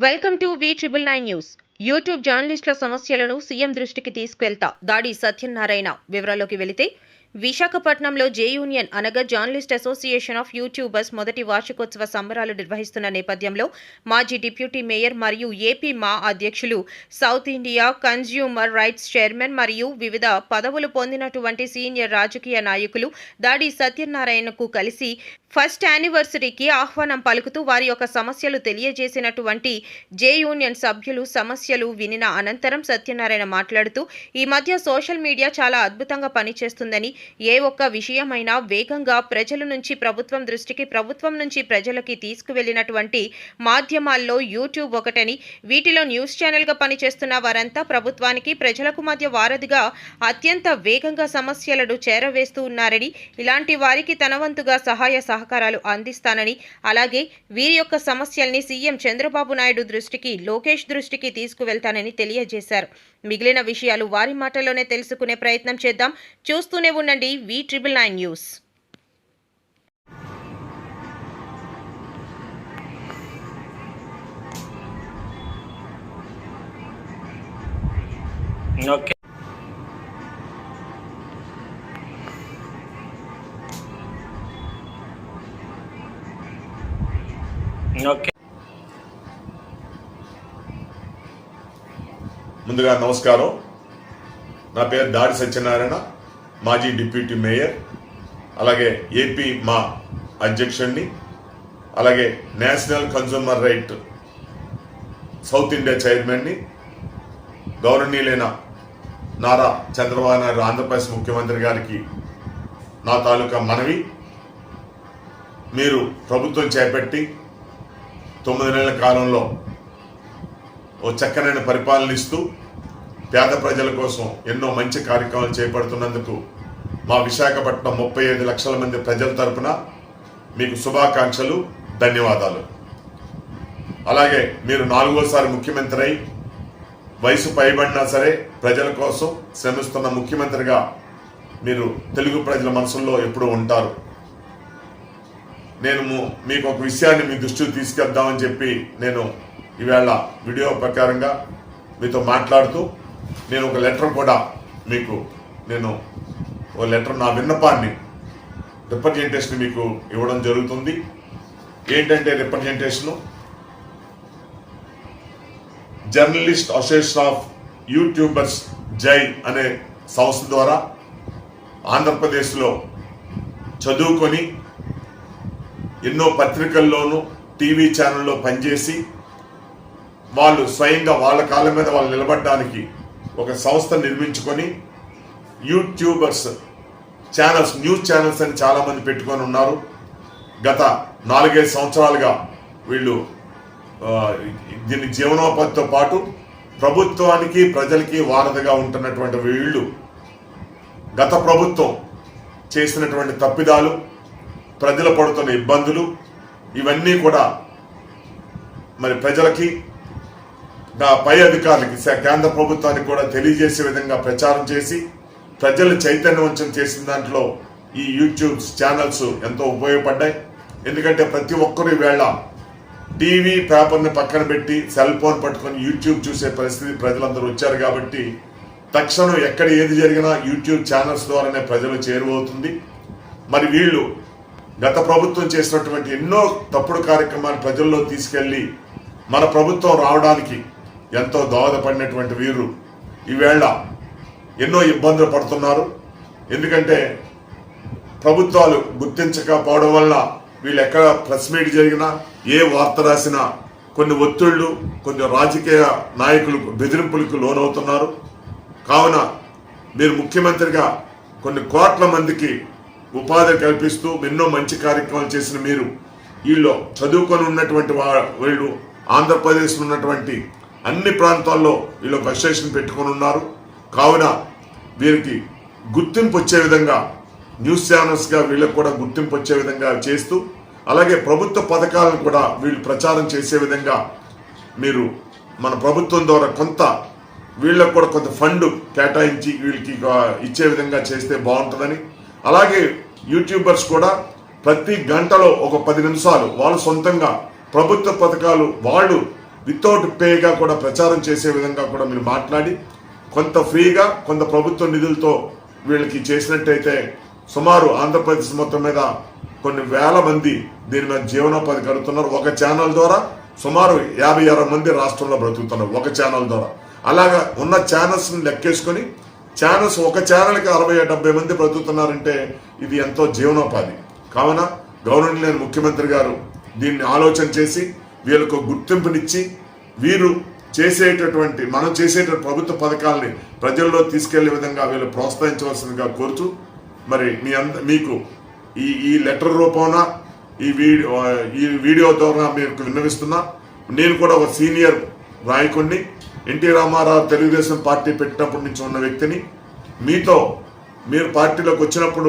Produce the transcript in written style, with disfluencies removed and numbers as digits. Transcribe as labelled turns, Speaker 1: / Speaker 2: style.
Speaker 1: Welcome to V999 news. YouTube జర్నలిస్టుల సమస్యలను CM దృష్టికి తీసుకెళ్తా దాడి సత్యనారాయణ. వివరాల్లోకి వెళితే విశాఖపట్నంలో జే యూనియన్ అనగా జర్నలిస్ట్ అసోసియేషన్ ఆఫ్ యూట్యూబర్స్ మొదటి వార్షికోత్సవ సంబరాలు నిర్వహిస్తున్న నేపథ్యంలో మాజీ డిప్యూటీ మేయర్ మరియు ఏపీ మా అధ్యక్షులు, south India consumer rights chairman మరియు వివిధ పదవులు పొందినటువంటి సీనియర్ రాజకీయ నాయకులు దాడి సత్యనారాయణకు కలిసి ఫస్ట్ యానివర్సరీకి ఆహ్వానం పలుకుతూ వారి యొక్క సమస్యలు తెలియజేసినటువంటి జే యూనియన్ సభ్యులు సమస్యలు వినిన అనంతరం సత్యనారాయణ మాట్లాడుతూ, ఈ మధ్య సోషల్ మీడియా చాలా అద్భుతంగా పనిచేస్తుందని, ఏ ఒక్క విషయమైనా వేగంగా ప్రజల నుంచి ప్రభుత్వం దృష్టికి, ప్రభుత్వం నుంచి ప్రజలకి తీసుకువెళ్లినటువంటి మాధ్యమాల్లో యూట్యూబ్ ఒకటని, వీటిలో న్యూస్ ఛానల్గా పనిచేస్తున్న వారంతా ప్రభుత్వానికి ప్రజలకు మధ్య వారధిగా అత్యంత వేగంగా సమస్యలను చేరవేస్తూ ఉన్నారని, ఇలాంటి వారికి తన వంతుగా సహాయ సహకారాలు అందిస్తానని, అలాగే వీరి యొక్క సమస్యల్ని సీఎం చంద్రబాబు నాయుడు దృష్టికి, లోకేష్ దృష్టికి తీసుకువెళ్తానని తెలియజేశారు. మిగిలిన విషయాలు వారి మాటల్లోనే తెలుసుకునే ప్రయత్నం చేద్దాం. చూస్తూనే ఉండండి V999 న్యూస్.
Speaker 2: ఓకే. ఓకే.
Speaker 3: ముందుగా నమస్కారం. నా పేరు దాడి సత్యనారాయణ, మాజీ డిప్యూటీ మేయర్, అలాగే ఏపీ మా అధ్యక్షుడిని, అలాగే national consumer right south India చైర్మన్ని. గౌరవనీయులైన నారా చంద్రబాబు నాయుడు ఆంధ్రప్రదేశ్ ముఖ్యమంత్రి గారికి నా తాలూకా మనవి, మీరు ప్రభుత్వం చేపట్టి 9 నెలల కాలంలో ఓ చక్కనైన పరిపాలన ఇస్తూ పేద ప్రజల కోసం ఎన్నో మంచి కార్యక్రమాలు చేపడుతున్నందుకు మా విశాఖపట్నం 35 లక్షల మంది ప్రజల తరపున మీకు శుభాకాంక్షలు, ధన్యవాదాలు. అలాగే మీరు 4వసారి ముఖ్యమంత్రి అయి వయసు పైబడినా సరే ప్రజల కోసం శ్రమిస్తున్న ముఖ్యమంత్రిగా మీరు తెలుగు ప్రజల మనసుల్లో ఎప్పుడూ ఉంటారు. నేను మీకు ఒక విషయాన్ని మీ దృష్టికి తీసుకెళ్దామని చెప్పి నేను ఈవేళ వీడియో ప్రకారంగా మీతో మాట్లాడుతూ నేను ఒక లెటర్ కూడా మీకు నా విన్నపాన్ని రిప్రజెంటేషన్ మీకు ఇవ్వడం జరుగుతుంది. ఏంటంటే representation journalist association of YouTubers జై అనే సంస్థ ద్వారా ఆంధ్రప్రదేశ్లో చదువుకొని ఎన్నో పత్రికల్లోనూ టీవీ ఛానల్లో పనిచేసి వాళ్ళు స్వయంగా వాళ్ళ కాళ్ళ మీద వాళ్ళు నిలబడడానికి ఒక సంస్థ నిర్మించుకొని యూట్యూబర్స్ ఛానల్స్, న్యూస్ ఛానల్స్ అని చాలామంది పెట్టుకొని ఉన్నారు. గత 4-5 సంవత్సరాలుగా వీళ్ళు దీని జీవనోపాధితో పాటు ప్రభుత్వానికి ప్రజలకి వారధిగా ఉంటున్నటువంటి వీళ్ళు గత ప్రభుత్వం చేసినటువంటి తప్పిదాలు, ప్రజలు పడుతున్న ఇబ్బందులు ఇవన్నీ కూడా మరి ప్రజలకి, పై అధికారులకి, కేంద్ర ప్రభుత్వానికి కూడా తెలియజేసే విధంగా ప్రచారం చేసి ప్రజలు చైతన్యవంతం చేసిన దాంట్లో ఈ యూట్యూబ్ ఛానల్స్ ఎంతో ఉపయోగపడ్డాయి. ఎందుకంటే ప్రతి ఒక్కరు ఈవేళ టీవీ, పేపర్ని పక్కన పెట్టి సెల్ ఫోన్ పట్టుకొని యూట్యూబ్ చూసే పరిస్థితి ప్రజలందరూ వచ్చారు. కాబట్టి తక్షణం ఎక్కడ ఏది జరిగినా యూట్యూబ్ ఛానల్స్ ద్వారానే ప్రజలు చేరువవుతుంది. మరి వీళ్ళు గత ప్రభుత్వం చేసినటువంటి ఎన్నో తప్పుడు కార్యక్రమాలు ప్రజల్లో తీసుకెళ్లి మన ప్రభుత్వం రావడానికి ఎంతో దోహదపడినటువంటి వీరు ఈవేళ ఎన్నో ఇబ్బందులు పడుతున్నారు. ఎందుకంటే ప్రభుత్వాలు గుర్తించకపోవడం వల్ల వీళ్ళు ఎక్కడ ప్రెస్ మీట్ జరిగినా, ఏ వార్త రాసినా కొన్ని ఒత్తిళ్లు, కొన్ని రాజకీయ నాయకులు బెదిరింపులకు లోనవుతున్నారు. కావున మీరు ముఖ్యమంత్రిగా కొన్ని కోట్ల మందికి ఉపాధి కల్పిస్తూ ఎన్నో మంచి కార్యక్రమాలు చేసిన మీరు వీళ్ళు చదువుకొని ఉన్నటువంటి వీళ్ళు ఆంధ్రప్రదేశ్లో ఉన్నటువంటి అన్ని ప్రాంతాల్లో వీళ్ళు ఒక అసోసియేషన్ పెట్టుకొని ఉన్నారు. కావున వీరికి గుర్తింపు వచ్చే విధంగా న్యూస్ ఛానల్స్గా వీళ్ళకు కూడా గుర్తింపు వచ్చే విధంగా చేస్తూ, అలాగే ప్రభుత్వ పథకాలను కూడా వీళ్ళు ప్రచారం చేసే విధంగా మీరు మన ప్రభుత్వం ద్వారా కొంత వీళ్ళకు కూడా కొంత ఫండ్ కేటాయించి వీళ్ళకి ఇచ్చే విధంగా చేస్తే బాగుంటుందని, అలాగే యూట్యూబర్స్ కూడా ప్రతి గంటలో ఒక 10 నిమిషాలు వాళ్ళు సొంతంగా ప్రభుత్వ పథకాలు వాళ్ళు వితౌట్ పేగా కూడా ప్రచారం చేసే విధంగా కూడా మీరు మాట్లాడి కొంత ఫ్రీగా కొంత ప్రభుత్వ నిధులతో వీళ్ళకి చేసినట్టయితే సుమారు ఆంధ్రప్రదేశ్ మొత్తం మీద కొన్ని వేల మంది దీని మీద జీవనోపాధి కలుగుతున్నారు. ఒక ఛానల్ ద్వారా సుమారు 50-60 మంది రాష్ట్రంలో బ్రతుకుతున్నారు ఒక ఛానల్ ద్వారా. అలాగా ఉన్న ఛానల్స్ని లెక్కేసుకొని ఛానల్స్ ఒక ఛానల్కి 60-70 మంది బ్రతుకుతున్నారంటే ఇది ఎంతో జీవనోపాధి. కావున గవర్నమెంట్ ముఖ్యమంత్రి గారు దీన్ని ఆలోచన చేసి వీళ్ళకు గుర్తింపునిచ్చి వీరు మనం చేసేటువంటి ప్రభుత్వ పథకాలని ప్రజల్లో తీసుకెళ్లే విధంగా వీళ్ళు ప్రోత్సహించవలసిందిగా కోరుతూ మరి మీకు ఈ లెటర్ రూపంలో ఈ వీడియో ద్వారా మీకు విన్నవిస్తున్నా. నేను కూడా ఒక సీనియర్ నాయకుడిని, ఎన్టీ రామారావు తెలుగుదేశం పార్టీ పెట్టినప్పటి నుంచి ఉన్న వ్యక్తిని. మీరు పార్టీలోకి వచ్చినప్పుడు